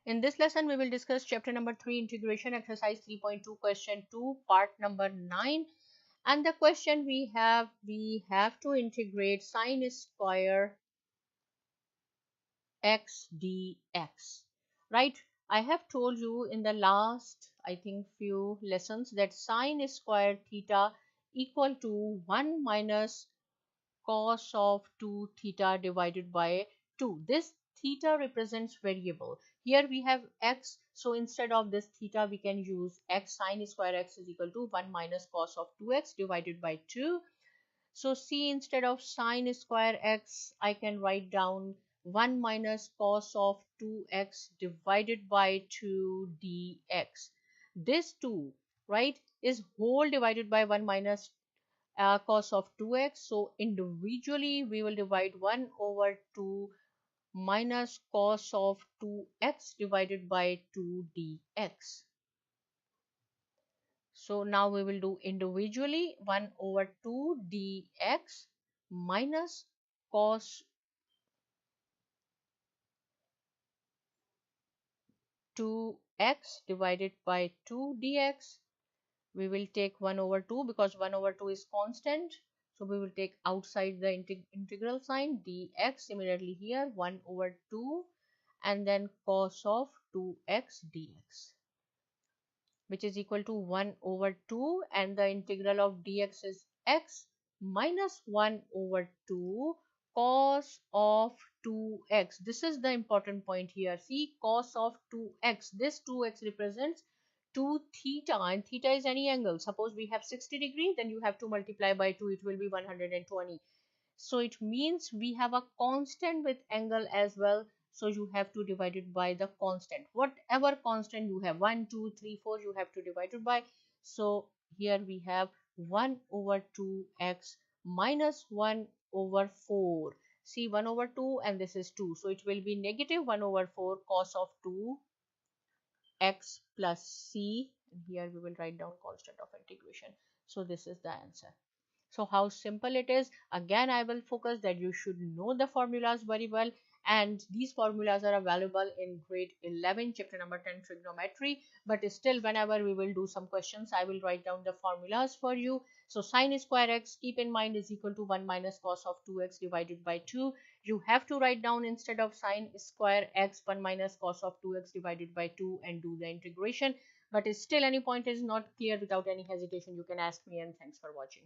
In this lesson, we will discuss chapter number 3, integration exercise 3.2, question 2, part number 9. And the question we have to integrate sine square x dx, right? I have told you in the last, I think, few lessons that sine square theta equal to 1 minus cos of 2 theta divided by 2. This theta represents variable. Here we have x, so instead of this theta we can use x. Sine square x is equal to 1 minus cos of 2x divided by 2. So see, instead of sine square x, I can write down 1 minus cos of 2x divided by 2 dx. This 2, right, is whole divided by 1 minus cos of 2x. So individually we will divide 1 over 2 minus cos of 2x divided by 2 dx. So now we will do individually 1 over 2 dx minus cos 2x divided by 2 dx. We will take 1 over 2 because 1 over 2 is constant. So we will take outside the integral sign dx. Similarly here 1 over 2 and then cos of 2x dx, which is equal to 1 over 2, and the integral of dx is x minus 1 over 2 cos of 2x. This is the important point here. See, cos of 2x. This 2x represents 2 theta, and theta is any angle. Suppose we have 60 degree, then you have to multiply by 2. It will be 120. So it means we have a constant with angle as well. So you have to divide it by the constant. Whatever constant you have, 1, 2, 3, 4, you have to divide it by. So here we have 1 over 2x minus 1 over 4. See, 1 over 2 and this is 2. So it will be negative 1 over 4 cos of 2x plus c. And here we will write down constant of integration. So this is the answer. So how simple it is. Again, I will focus that you should know the formulas very well, and these formulas are available in grade 11 chapter number 10 trigonometry. But still, whenever we will do some questions, I will write down the formulas for you. So sine square x, keep in mind, is equal to 1 minus cos of 2x divided by 2. You have to write down instead of sine square x 1 minus cos of 2x divided by 2 and do the integration. But still any point is not clear, without any hesitation you can ask me, and thanks for watching.